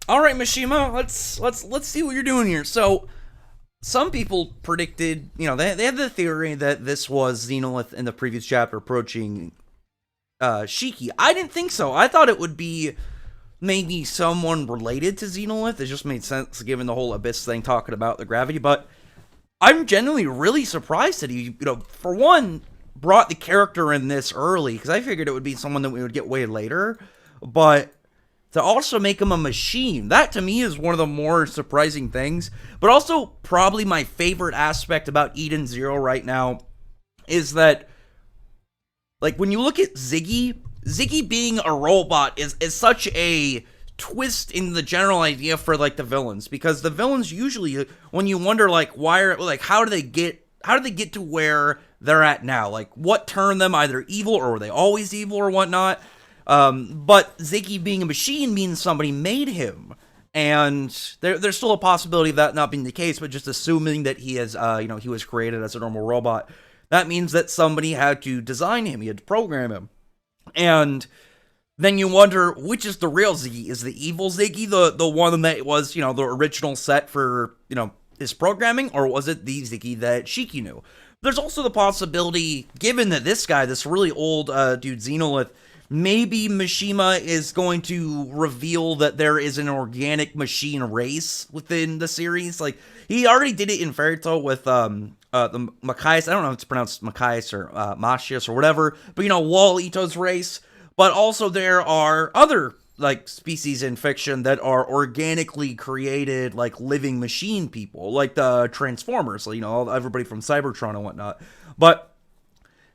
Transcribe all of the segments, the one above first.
All right, Mishima, let's see what you're doing here. So, some people predicted, they had the theory that this was Xenolith in the previous chapter approaching Shiki. I didn't think so. I thought it would be maybe someone related to Xenolith. It just made sense given the whole Abyss thing talking about the gravity, but I'm genuinely really surprised that he, for one, brought the character in this early, because I figured it would be someone that we would get way later, but to also make him a machine, that to me is one of the more surprising things. But also, probably my favorite aspect about Eden Zero right now is that, like, when you look at Ziggy being a robot is such a twist in the general idea for, like, the villains, because the villains usually, when you wonder, like, how do they get to where they're at now, like, what turned them either evil, or were they always evil or whatnot. But Ziggy being a machine means somebody made him, and there's still a possibility of that not being the case, but just assuming that he is, he was created as a normal robot, that means that somebody had to design him, he had to program him. And then you wonder, which is the real Ziggy? Is the evil Ziggy the one that was, the original set for, his programming, or was it the Ziggy that Shiki knew? There's also the possibility, given that this guy, this really old dude Xenolith, maybe Mishima is going to reveal that there is an organic machine race within the series. Like, he already did it in Fairy Tail with the Machias. I don't know if it's pronounced Machias or Machias or whatever, but Wall Ito's race. But also there are other, like, species in fiction that are organically created, like, living machine people, like the Transformers, everybody from Cybertron and whatnot. But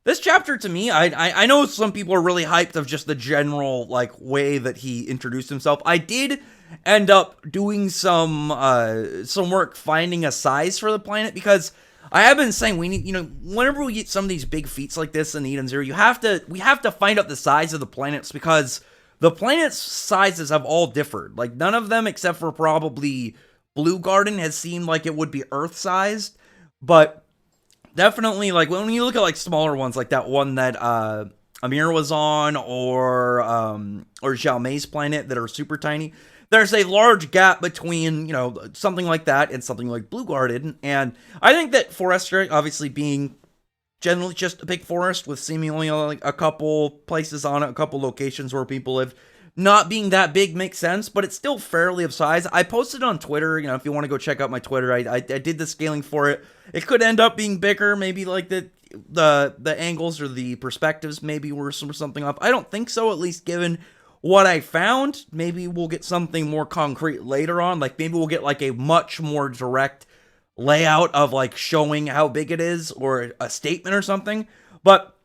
this chapter, to me, I know some people are really hyped of just the general, like, way that he introduced himself. I did end up doing some work finding a size for the planet, because I have been saying we need, whenever we get some of these big feats like this in Eden Zero, we have to find out the size of the planets, because the planets' sizes have all differed. Like, none of them, except for probably Blue Garden, has seemed like it would be Earth-sized, but definitely, like, when you look at, like, smaller ones, like that one that Amir was on, or Xiao Mei's planet, that are super tiny, there's a large gap between, something like that and something like Blue Garden. And I think that Forestry, obviously being generally just a big forest with seemingly like a couple places on it, a couple locations where people live, not being that big makes sense, but it's still fairly of size. I posted on Twitter, if you want to go check out my Twitter, I did the scaling for it. It could end up being bigger, maybe like the angles or the perspectives maybe were something off. I don't think so, at least given what I found. Maybe we'll get something more concrete later on, like maybe we'll get like a much more direct layout of like showing how big it is, or a statement or something. But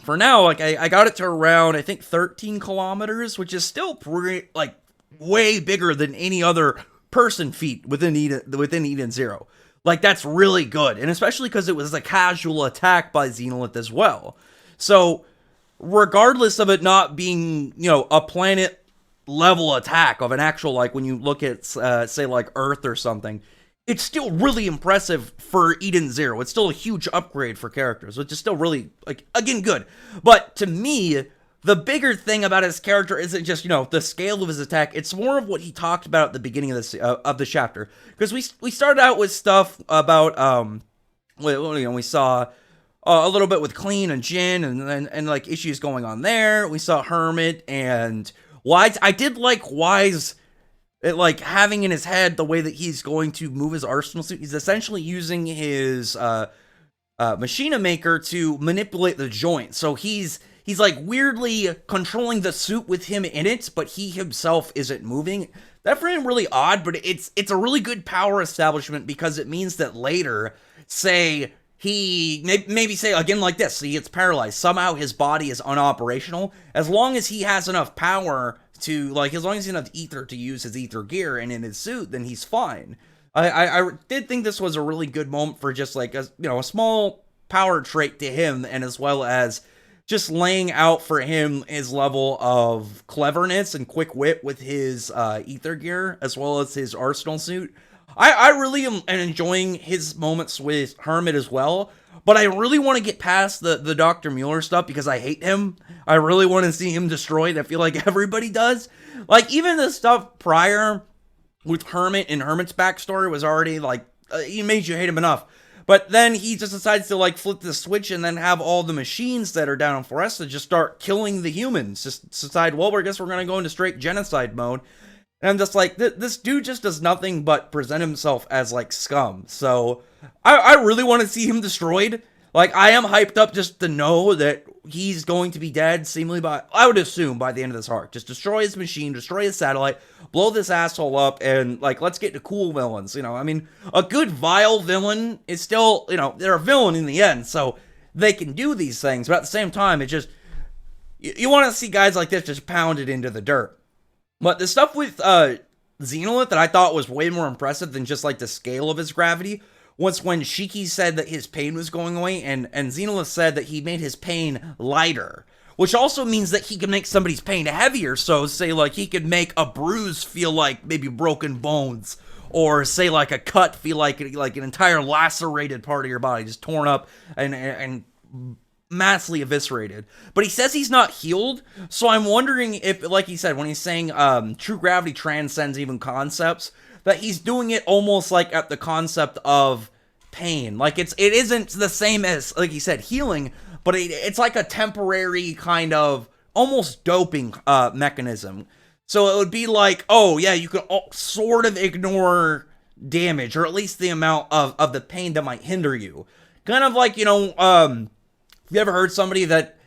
for now, like, I got it to around, I think, 13 kilometers, which is still pretty, like, way bigger than any other person feat within Eden Zero. Like, that's really good, and especially because it was a casual attack by Xenolith as well. So, regardless of it not being, a planet-level attack of an actual, like, when you look at, say, like, Earth or something, it's still really impressive for Eden Zero. It's still a huge upgrade for characters, which is still really, like, again, good. But to me, the bigger thing about his character isn't just, the scale of his attack. It's more of what he talked about at the beginning of this of the chapter. Because we started out with stuff about, we saw a little bit with Clean and Jin, and like, issues going on there. We saw Hermit and Wise. I did like Wise, like, having in his head the way that he's going to move his arsenal suit. He's essentially using his machina maker to manipulate the joint. So he's like weirdly controlling the suit with him in it, but he himself isn't moving. That for him really odd, but it's a really good power establishment, because it means that later, say he maybe say again like this, he gets paralyzed. Somehow his body is unoperational. As long as he has enough power to, like, as long as he has enough ether to use his ether gear and in his suit, then he's fine. I did think this was a really good moment for just like a small power trait to him, and as well as just laying out for him his level of cleverness and quick wit with his ether gear, as well as his arsenal suit. I really am enjoying his moments with Hermit as well, but I really want to get past the Dr. Mueller stuff, because I hate him. I really want to see him destroyed. I feel like everybody does. Like, even the stuff prior with Hermit, and Hermit's backstory was already like, he made you hate him enough. But then he just decides to like flip the switch and then have all the machines that are down in Foresta just start killing the humans. Just decide, well, I guess we're gonna go into straight genocide mode. And I'm just like, this dude just does nothing but present himself as like scum. So I really want to see him destroyed. Like, I am hyped up just to know that he's going to be dead, seemingly by, I would assume, by the end of this arc. Just destroy his machine, destroy his satellite, blow this asshole up, and, like, let's get to cool villains, you know? I mean, a good vile villain is still, you know, they're a villain in the end, so they can do these things, but at the same time, it just, you want to see guys like this just pounded into the dirt. But the stuff with, Xenolith that I thought was way more impressive than just, like, the scale of his gravity was when Shiki said that his pain was going away, and Xenolith said that he made his pain lighter, which also means that he can make somebody's pain heavier. So, say, like, he could make a bruise feel like maybe broken bones, or say, like, a cut feel like an entire lacerated part of your body, just torn up and massively eviscerated. But he says he's not healed, so I'm wondering if, like he said, when he's saying true gravity transcends even concepts, that he's doing it almost like at the concept of pain. Like, it isn't the same as, like he said, healing, but it's like a temporary kind of almost doping mechanism. So it would be like, oh yeah, you can sort of ignore damage, or at least the amount of the pain that might hinder you. Kind of like, you know, have you ever heard somebody that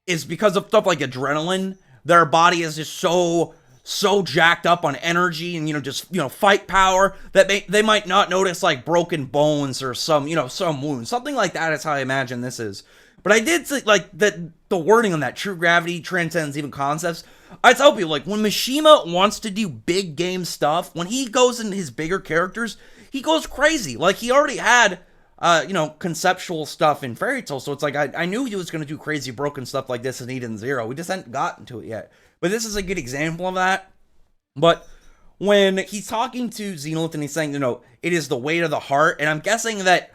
is, because of stuff like adrenaline, their body is just so jacked up on energy and, you know, just, you know, fight power that they might not notice like broken bones or some, you know, some wounds. Something like that is how I imagine this is. But I did see, like, the wording on that, true gravity transcends even concepts. I tell people, like, when Mishima wants to do big game stuff, when he goes into his bigger characters, he goes crazy. Like, he already had, you know, conceptual stuff in Fairy Tail, so it's like, I knew he was going to do crazy broken stuff like this in Eden Zero. We just hadn't gotten to it yet. But this is a good example of that. But when he's talking to Xenolith and he's saying, you know, it is the weight of the heart, and I'm guessing that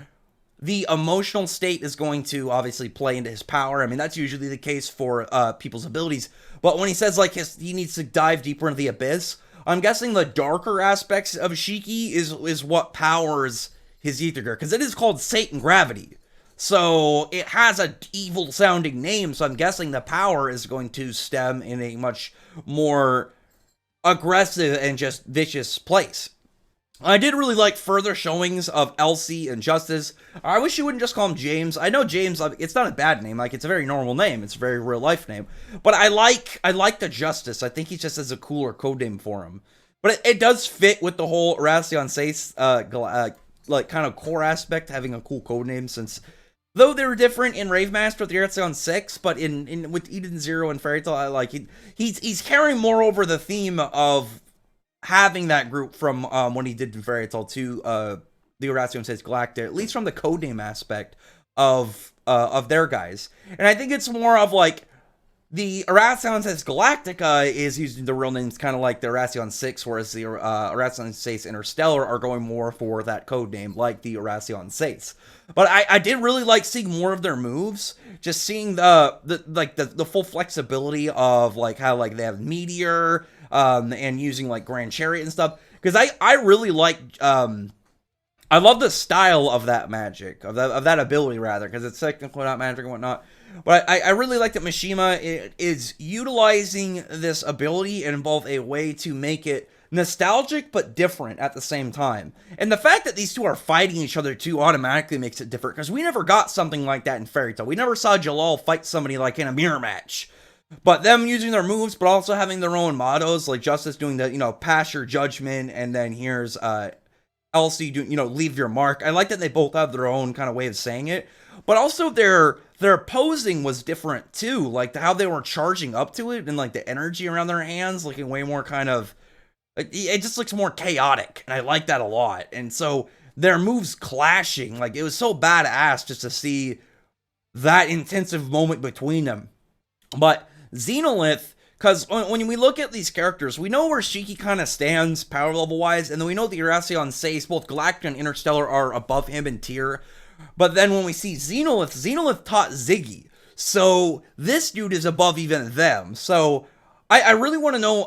the emotional state is going to obviously play into his power. I mean, that's usually the case for people's abilities. But when he says, like, he needs to dive deeper into the abyss, I'm guessing the darker aspects of Shiki is what powers his ether gear, because it is called Satan Gravity. So it has an evil sounding name, so I'm guessing the power is going to stem in a much more aggressive and just vicious place. I did really like further showings of Elsie and Justice. I wish you wouldn't just call him James. I know James, it's not a bad name, like, it's a very normal name, it's a very real life name. But I like the Justice. I think he just has a cooler code name for him. But it does fit with the whole Erasion Seis, like, kind of core aspect, having a cool code name, since though they were different in Rave Master with the Erasion 6, but in with Eden Zero and Fairy Tail, I like he's carrying more over the theme of having that group from when he did in Fairy Tail to the Erasion 6 Galactic, at least from the codename aspect of their guys. And I think it's more of like the Erasion 6 Galactica is using the real names kind of like the Erasion 6, whereas the Erasion 6 Interstellar are going more for that code name, like the Erasion 6. But I did really like seeing more of their moves, just seeing the full flexibility of like how like they have Meteor, and using like Grand Chariot and stuff, because I really like I love the style of that magic, of that ability rather, because it's technically not magic and whatnot. But I really like that Mishima is utilizing this ability in both a way to make it nostalgic but different at the same time. And the fact that these two are fighting each other too automatically makes it different, because we never got something like that in Fairy Tail. We never saw Jalal fight somebody like in a mirror match. But them using their moves, but also having their own mottos, like Justice doing the, you know, pass your judgment, and then here's Elsie doing, you know, leave your mark. I like that they both have their own kind of way of saying it. But also their posing was different too, like how they were charging up to it, and like the energy around their hands looking way more kind of, like, it just looks more chaotic, and I like that a lot. And so their moves clashing, like, it was so badass just to see that intensive moment between them. But Xenolith, because when we look at these characters, we know where Shiki kind of stands power level wise, and then we know the Erasion 6, both Galactic and Interstellar, are above him in tier. But then when we see Xenolith taught Ziggy, so this dude is above even them. So I really want to know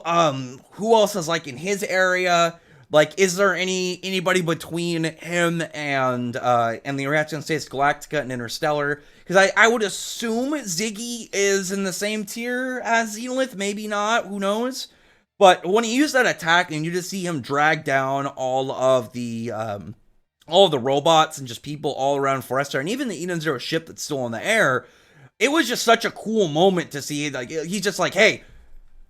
who else is like in his area. Like, is there anybody between him and the United States Galactica and Interstellar? Because I would assume Ziggy is in the same tier as Zenith, maybe not, who knows? But when he used that attack and you just see him drag down all of the robots and just people all around Forrester, and even the Eden Zero ship that's still in the air, it was just such a cool moment to see. Like, he's just like, hey,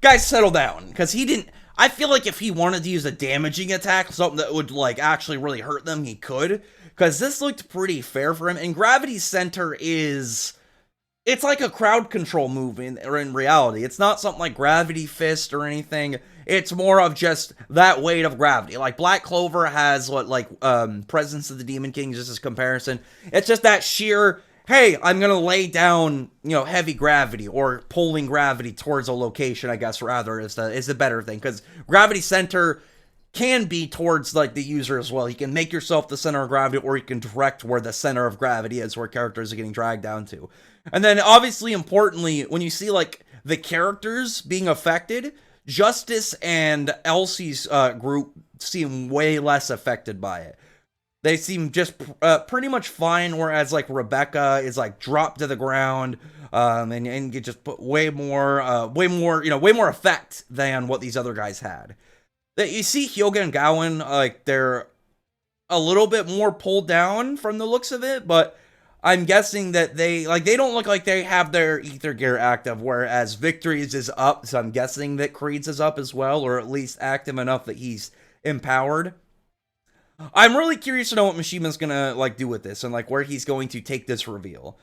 guys, settle down. Because he didn't, I feel like if he wanted to use a damaging attack, something that would, like, actually really hurt them, he could. Because this looked pretty fair for him. And Gravity's Center is, it's like a crowd control move in reality. It's not something like Gravity Fist or anything. It's more of just that weight of gravity. Like, Black Clover has Presence of the Demon King, just as comparison. It's just that sheer, hey, I'm gonna lay down, heavy gravity, or pulling gravity towards a location, I guess, rather, is the better thing. Because Gravity Center can be towards, like, the user as well. You can make yourself the center of gravity, or you can direct where the center of gravity is, where characters are getting dragged down to. And then, obviously, importantly, when you see, like, the characters being affected, Justice and Elsie's group seem way less affected by it. They seem just pretty much fine, whereas, like, Rebecca is, like, dropped to the ground, and you just put way more effect than what these other guys had. That you see Hyoga and Gowan, like, they're a little bit more pulled down from the looks of it, but I'm guessing that they don't look like they have their ether gear active, whereas Victory's is up, so I'm guessing that Creed's is up as well, or at least active enough that he's empowered. I'm really curious to know what Mishima's gonna, like, do with this, and, like, where he's going to take this reveal.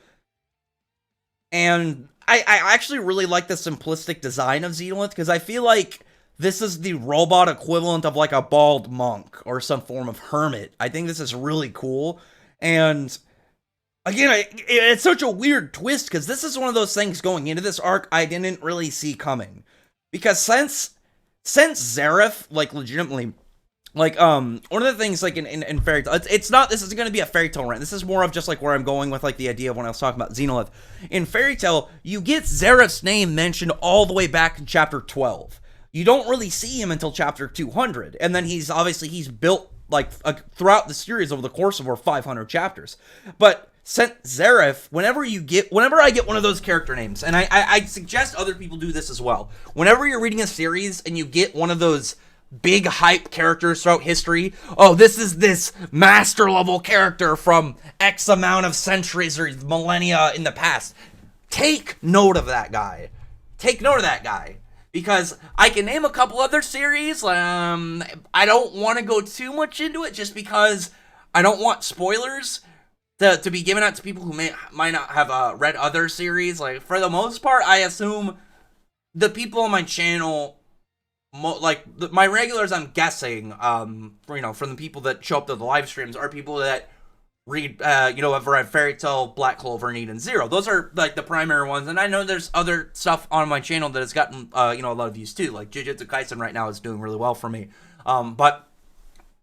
And I actually really like the simplistic design of Zenith, because I feel like this is the robot equivalent of, like, a bald monk, or some form of hermit. I think this is really cool, and again, it's such a weird twist, because this is one of those things going into this arc I didn't really see coming. Because since Zareth, like, legitimately, like, one of the things, like, in Fairy Tail, this isn't going to be a Fairy Tail rant, this is more of just, like, where I'm going with, like, the idea of when I was talking about Xenolith. In Fairy Tail, you get Zareth's name mentioned all the way back in Chapter 12. You don't really see him until Chapter 200, and then he's built, like, throughout the series over the course of over 500 chapters. But Zareth, whenever I get one of those character names, and I suggest other people do this as well, whenever you're reading a series and you get one of those big hype characters throughout history, oh, this is this master level character from X amount of centuries or millennia in the past, take note of that guy. Take note of that guy. Because I can name a couple other series, I don't want to go too much into it, just because I don't want spoilers to be given out to people who might not have read other series. Like, for the most part, I assume the people on my channel, my regulars, I'm guessing, from the people that show up to the live streams, are people that read, have read Fairy Tail, Black Clover, and Eden Zero. Those are, like, the primary ones, and I know there's other stuff on my channel that has gotten, a lot of views too. Like, Jujutsu Kaisen right now is doing really well for me. But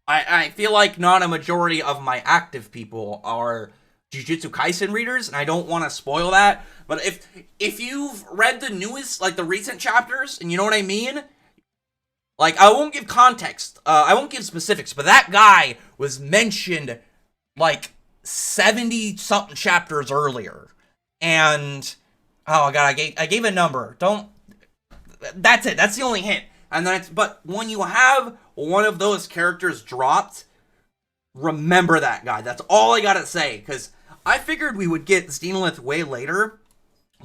I feel like not a majority of my active people are Jujutsu Kaisen readers, and I don't want to spoil that. But if you've read the newest, like, the recent chapters, and you know what I mean, like, I won't give context, I won't give specifics, but that guy was mentioned, like, 70-something chapters earlier. And, oh god, I gave a number. That's it. That's the only hint. And then but when you have one of those characters dropped, remember that guy. That's all I gotta say. Because I figured we would get Zenolith way later,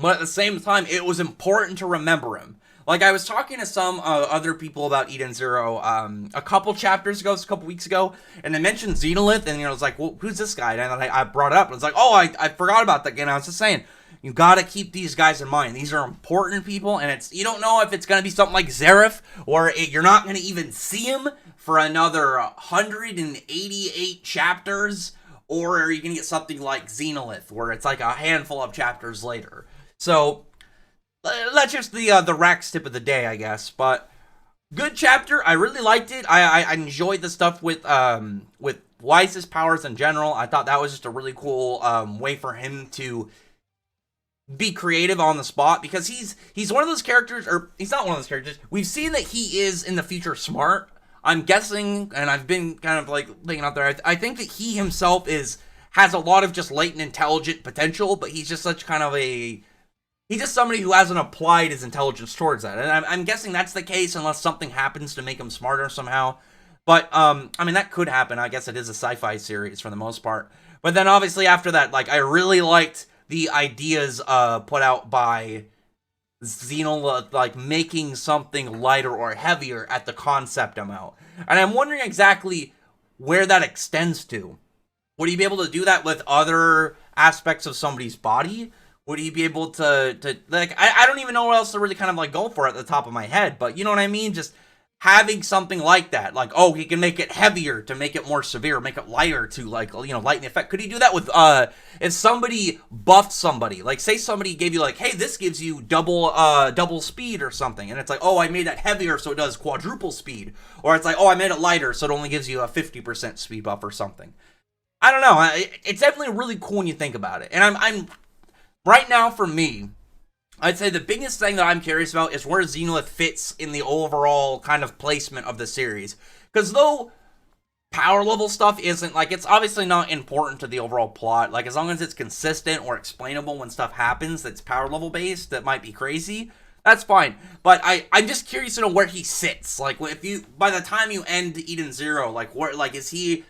but at the same time, it was important to remember him. Like, I was talking to some other people about Eden Zero a couple weeks ago, and they mentioned Zenolith, and, I was like, well, who's this guy? And I brought it up, and it's like, oh, I forgot about that, and I was just saying, you gotta keep these guys in mind. These are important people, and you don't know if it's gonna be something like Zareth, or you're not gonna even see him for another 188 chapters, or are you gonna get something like Zenolith, where it's like a handful of chapters later. So that's just the Rax tip of the day, I guess. But good chapter. I really liked it. I enjoyed the stuff with Wise's powers in general. I thought that was just a really cool way for him to be creative on the spot, because he's one of those characters, or he's not one of those characters. We've seen that he is in the future smart. I'm guessing, and I've been kind of like thinking out there, I think that he himself has a lot of just latent intelligent potential, but he's just such kind of he's just somebody who hasn't applied his intelligence towards that. And I'm guessing that's the case unless something happens to make him smarter somehow. But, I mean, that could happen. I guess it is a sci-fi series for the most part. But then obviously after that, like, I really liked the ideas put out by Xenolith, like, making something lighter or heavier at the concept amount. And I'm wondering exactly where that extends to. Would he be able to do that with other aspects of somebody's body? Would he be able to like, I don't even know what else to really kind of, like, go for at the top of my head, but you know what I mean? Just having something like that, like, oh, he can make it heavier to make it more severe, make it lighter to, like, you know, lighten the effect. Could he do that with, if somebody buffed somebody, like, say somebody gave you, like, hey, this gives you double speed or something, and it's like, oh, I made that heavier so it does quadruple speed, or it's like, oh, I made it lighter so it only gives you a 50% speed buff or something. I don't know, it's definitely really cool when you think about it, and I'm right now, for me, I'd say the biggest thing that I'm curious about is where Xenolith fits in the overall kind of placement of the series. Because though power level stuff isn't, like, it's obviously not important to the overall plot. Like, as long as it's consistent or explainable when stuff happens that's power level based, that might be crazy, that's fine. But I'm just curious to know where he sits. Like, if you, by the time you end Eden Zero, like, where, like, is he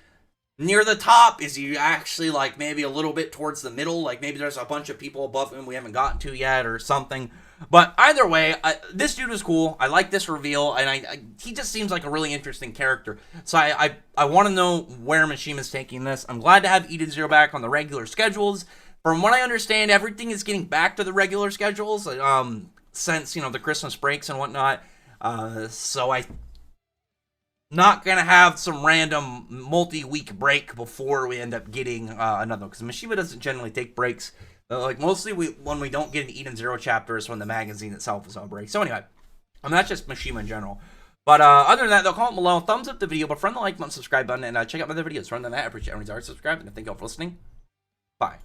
near the top? Is he actually, like, maybe a little bit towards the middle? Like, maybe there's a bunch of people above him we haven't gotten to yet or something. But either way, this dude is cool. I like this reveal, and he just seems like a really interesting character. So I want to know where Mishima's taking this. I'm glad to have Eden Zero back on the regular schedules. From what I understand, everything is getting back to the regular schedules, since, you know, the Christmas breaks and whatnot. So I not gonna have some random multi-week break before we end up getting another one, because Mishima doesn't generally take breaks. Like, mostly when we don't get an Eden Zero chapter is when the magazine itself is on break. So anyway, I mean, that's just Mishima in general. But other than that, though, comment below, thumbs up the video, but friend the like button, subscribe button, and check out my other videos. Other than that, I appreciate everyone's already subscribed, and thank you all for listening. Bye.